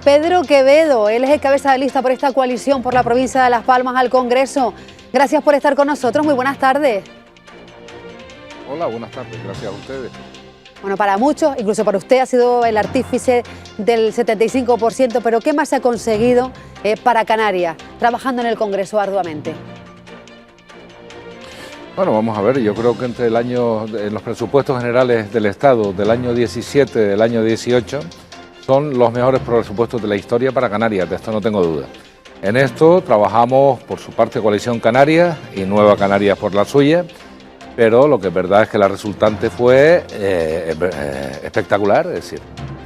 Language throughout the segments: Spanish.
Pedro Quevedo, él es el cabeza de lista por esta coalición por la provincia de Las Palmas al Congreso. Gracias por estar con nosotros, muy buenas tardes. Hola, buenas tardes, gracias a ustedes. Bueno, para muchos, incluso para usted, ha sido el artífice del 75%, pero ¿qué más se ha conseguido para Canarias, trabajando en el Congreso arduamente? Bueno, vamos a ver, yo creo que en los presupuestos generales del Estado del año 17 y del año 18, son los mejores presupuestos de la historia para Canarias, de esto no tengo duda. En esto trabajamos por su parte Coalición Canarias y Nueva Canarias por la suya, pero lo que es verdad es que la resultante fue espectacular, es decir,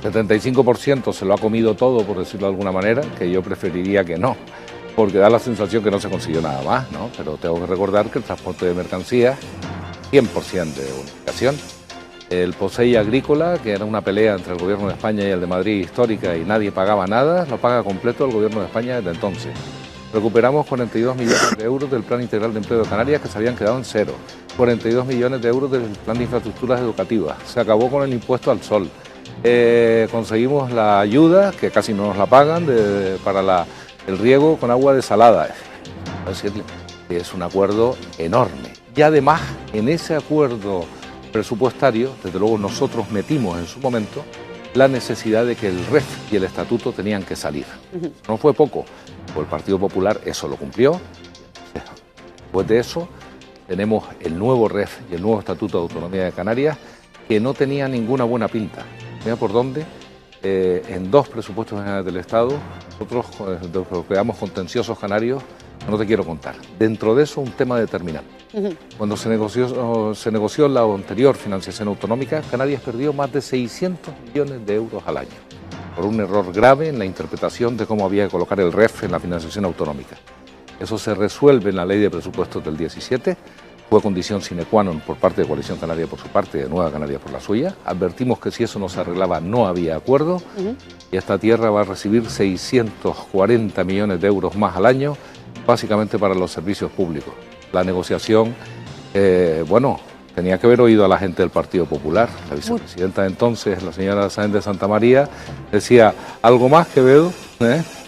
75% se lo ha comido todo, por decirlo de alguna manera, que yo preferiría que no, porque da la sensación que no se consiguió nada más, ¿no? Pero tengo que recordar que el transporte de mercancías, 100% de unificación. El POSEI agrícola, que era una pelea entre el Gobierno de España y el de Madrid histórica y nadie pagaba nada, lo paga completo el Gobierno de España desde entonces. Recuperamos 42 millones de euros del Plan Integral de Empleo de Canarias que se habían quedado en cero. 42 millones de euros del Plan de Infraestructuras Educativas. Se acabó con el impuesto al sol. Conseguimos la ayuda, que casi no nos la pagan, para el riego con agua desalada. Es decir, es un acuerdo enorme. Y además, en ese acuerdo presupuestario, desde luego nosotros metimos en su momento la necesidad de que el REF y el estatuto tenían que salir. No fue poco, pues el Partido Popular eso lo cumplió. Después de eso tenemos el nuevo REF y el nuevo Estatuto de Autonomía de Canarias, que no tenía ninguna buena pinta. Mira por dónde, en dos presupuestos generales del Estado, nosotros creamos contenciosos canarios, no te quiero contar. Dentro de eso, un tema determinante. Cuando se negoció la anterior financiación autonómica, Canarias perdió más de 600 millones de euros al año, por un error grave en la interpretación de cómo había que colocar el REF en la financiación autonómica. Eso se resuelve en la Ley de Presupuestos del 17, fue condición sine qua non por parte de Coalición Canaria por su parte y de Nueva Canarias por la suya. Advertimos que si eso no se arreglaba no había acuerdo y esta tierra va a recibir 640 millones de euros más al año, básicamente para los servicios públicos. La negociación, tenía que haber oído a la gente del Partido Popular. La vicepresidenta de entonces, la señora Sáenz de Santa María, decía algo más, Quevedo,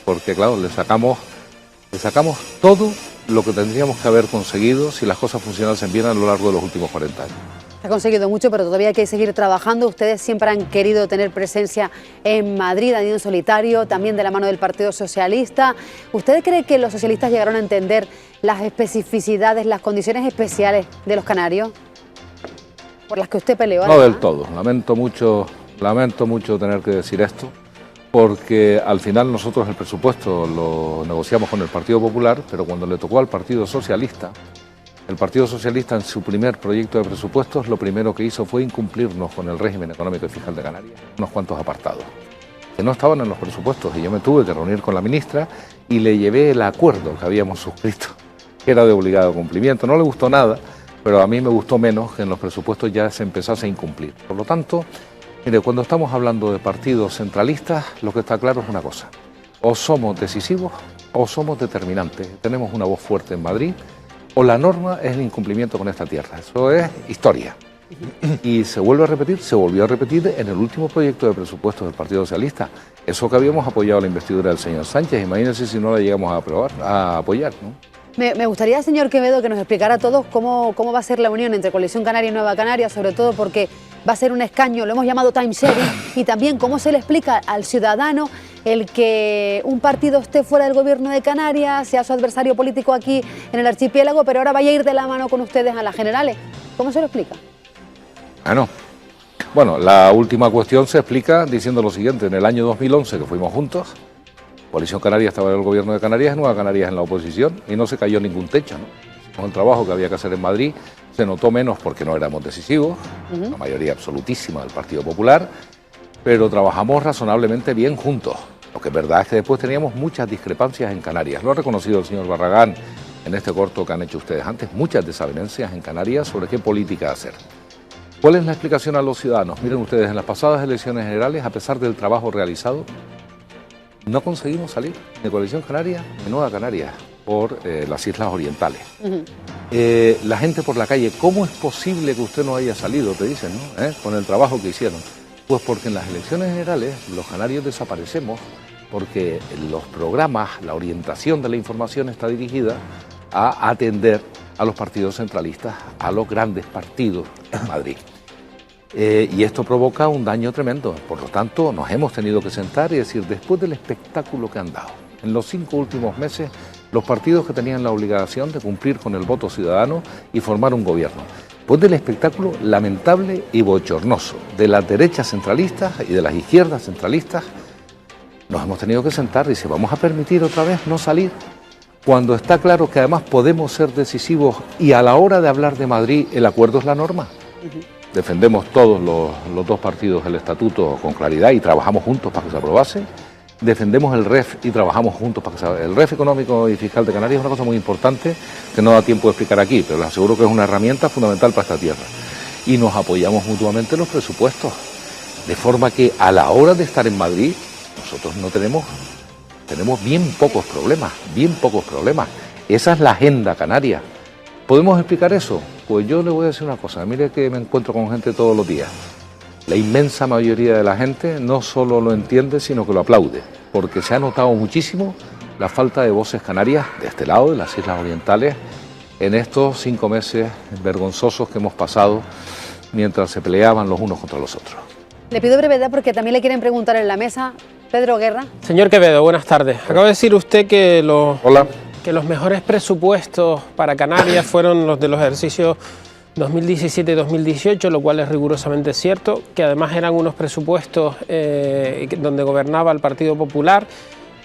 porque claro, le sacamos todo lo que tendríamos que haber conseguido si las cosas funcionasen bien a lo largo de los últimos 40 años. Se ha conseguido mucho, pero todavía hay que seguir trabajando. Ustedes siempre han querido tener presencia en Madrid, han ido en solitario, también de la mano del Partido Socialista. ¿Usted cree que los socialistas llegaron a entender las especificidades, las condiciones especiales de los canarios por las que usted peleó? No del todo. Lamento mucho tener que decir esto, porque al final nosotros el presupuesto lo negociamos con el Partido Popular, pero cuando le tocó al Partido Socialista, el Partido Socialista en su primer proyecto de presupuestos lo primero que hizo fue incumplirnos con el régimen económico y fiscal de Canarias, unos cuantos apartados, que no estaban en los presupuestos, y yo me tuve que reunir con la ministra y le llevé el acuerdo que habíamos suscrito, que era de obligado cumplimiento. No le gustó nada, pero a mí me gustó menos que en los presupuestos ya se empezase a incumplir. Por lo tanto, mire, cuando estamos hablando de partidos centralistas, lo que está claro es una cosa: o somos decisivos o somos determinantes. Tenemos una voz fuerte en Madrid, o la norma es el incumplimiento con esta tierra. Eso es historia. Y se volvió a repetir en el último proyecto de presupuestos del Partido Socialista. Eso que habíamos apoyado la investidura del señor Sánchez, imagínense si no la llegamos a apoyar, ¿no? Me gustaría, señor Quevedo, que nos explicara a todos cómo va a ser la unión entre Coalición Canaria y Nueva Canarias, sobre todo porque va a ser un escaño, lo hemos llamado time sharing, y también cómo se le explica al ciudadano el que un partido esté fuera del gobierno de Canarias, sea su adversario político aquí en el archipiélago, pero ahora vaya a ir de la mano con ustedes a las generales. ¿Cómo se lo explica? Bueno, la última cuestión se explica diciendo lo siguiente: en el año 2011, que fuimos juntos, Coalición Canaria estaba en el gobierno de Canarias y Nueva Canarias en la oposición, y no se cayó ningún techo, ¿no? Con el trabajo que había que hacer en Madrid se notó menos porque no éramos decisivos, la mayoría absolutísima del Partido Popular, pero trabajamos razonablemente bien juntos. Lo que es verdad es que después teníamos muchas discrepancias en Canarias. Lo ha reconocido el señor Barragán en este corto que han hecho ustedes antes, muchas desavenencias en Canarias sobre qué política hacer. ¿Cuál es la explicación a los ciudadanos? Miren ustedes, en las pasadas elecciones generales, a pesar del trabajo realizado, no conseguimos salir de Coalición Canaria ni Nueva Canarias por las Islas Orientales. La gente por la calle: ¿cómo es posible que usted no haya salido? Te dicen, ¿no? Con el trabajo que hicieron. Pues porque en las elecciones generales los canarios desaparecemos, porque los programas, la orientación de la información está dirigida a atender a los partidos centralistas, a los grandes partidos en Madrid. Y esto provoca un daño tremendo. Por lo tanto, nos hemos tenido que sentar y decir, después del espectáculo que han dado, en los 5 últimos meses, los partidos que tenían la obligación de cumplir con el voto ciudadano y formar un gobierno, después del espectáculo lamentable y bochornoso de las derechas centralistas y de las izquierdas centralistas, nos hemos tenido que sentar y decir, vamos a permitir otra vez no salir, cuando está claro que además podemos ser decisivos y a la hora de hablar de Madrid el acuerdo es la norma. Defendemos todos los dos partidos el estatuto con claridad y trabajamos juntos para que se aprobase. Defendemos el REF y trabajamos juntos para que se aprobase. El REF económico y fiscal de Canarias es una cosa muy importante que no da tiempo de explicar aquí, pero les aseguro que es una herramienta fundamental para esta tierra. Y nos apoyamos mutuamente en los presupuestos, de forma que a la hora de estar en Madrid nosotros no tenemos bien pocos problemas. Esa es la agenda canaria. ¿Podemos explicar eso? Pues yo le voy a decir una cosa, mire que me encuentro con gente todos los días. La inmensa mayoría de la gente no solo lo entiende, sino que lo aplaude, porque se ha notado muchísimo la falta de voces canarias de este lado, de las Islas Orientales, en estos 5 meses vergonzosos que hemos pasado mientras se peleaban los unos contra los otros. Le pido brevedad porque también le quieren preguntar en la mesa. Pedro Guerra. Señor Quevedo, buenas tardes. Acaba de decir usted que Hola. Que los mejores presupuestos para Canarias fueron los de los ejercicios 2017 y 2018, lo cual es rigurosamente cierto, que además eran unos presupuestos donde gobernaba el Partido Popular,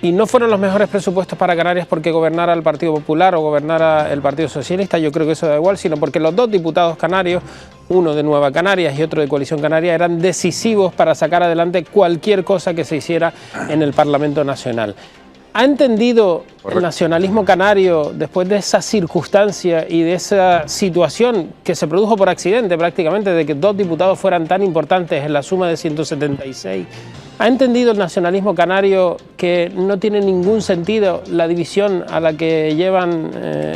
y no fueron los mejores presupuestos para Canarias porque gobernara el Partido Popular o gobernara el Partido Socialista, yo creo que eso da igual, sino porque los dos diputados canarios, uno de Nueva Canarias y otro de Coalición Canaria, eran decisivos para sacar adelante cualquier cosa que se hiciera en el Parlamento Nacional. ¿Ha entendido el nacionalismo canario, después de esa circunstancia y de esa situación que se produjo por accidente prácticamente, de que 2 diputados fueran tan importantes en la suma de 176, ha entendido el nacionalismo canario que no tiene ningún sentido la división a la que llevan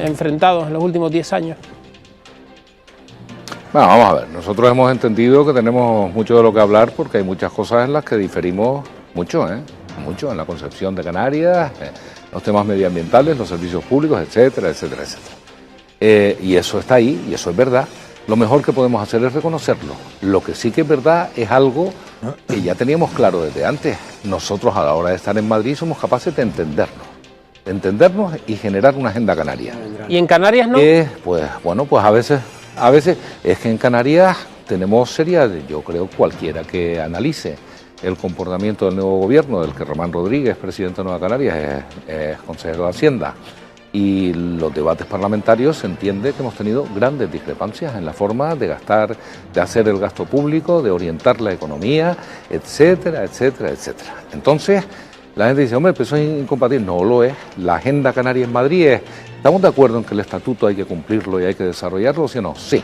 enfrentados en los últimos 10 años? Bueno, vamos a ver, nosotros hemos entendido que tenemos mucho de lo que hablar porque hay muchas cosas en las que diferimos mucho, mucho en la concepción de Canarias, los temas medioambientales, los servicios públicos, etcétera, etcétera, etcétera. Y eso está ahí, y eso es verdad. Lo mejor que podemos hacer es reconocerlo. Lo que sí que es verdad es algo que ya teníamos claro desde antes. Nosotros a la hora de estar en Madrid somos capaces de entendernos y generar una agenda canaria. ¿Y en Canarias no? Pues bueno, pues a veces es que en Canarias tenemos serias, yo creo cualquiera que analice el comportamiento del nuevo gobierno, del que Román Rodríguez, presidente de Nueva Canarias, es consejero de Hacienda, y los debates parlamentarios, se entiende que hemos tenido grandes discrepancias en la forma de gastar, de hacer el gasto público, de orientar la economía, etcétera, etcétera, etcétera. Entonces, la gente dice, hombre, pues eso es incompatible. No lo es. La agenda canaria en Madrid es, ¿estamos de acuerdo en que el estatuto hay que cumplirlo y hay que desarrollarlo, sí o no? Sí.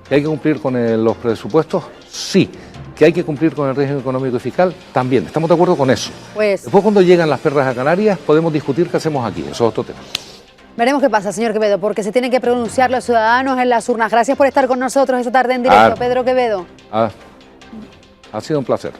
¿Que hay que cumplir con los presupuestos? Sí. ¿Que hay que cumplir con el régimen económico y fiscal? También. Estamos de acuerdo con eso. Pues, después, cuando llegan las perras a Canarias, podemos discutir qué hacemos aquí. Eso es otro tema. Veremos qué pasa, señor Quevedo, porque se tienen que pronunciar los ciudadanos en las urnas. Gracias por estar con nosotros esta tarde en directo, Pedro Quevedo. Ha sido un placer.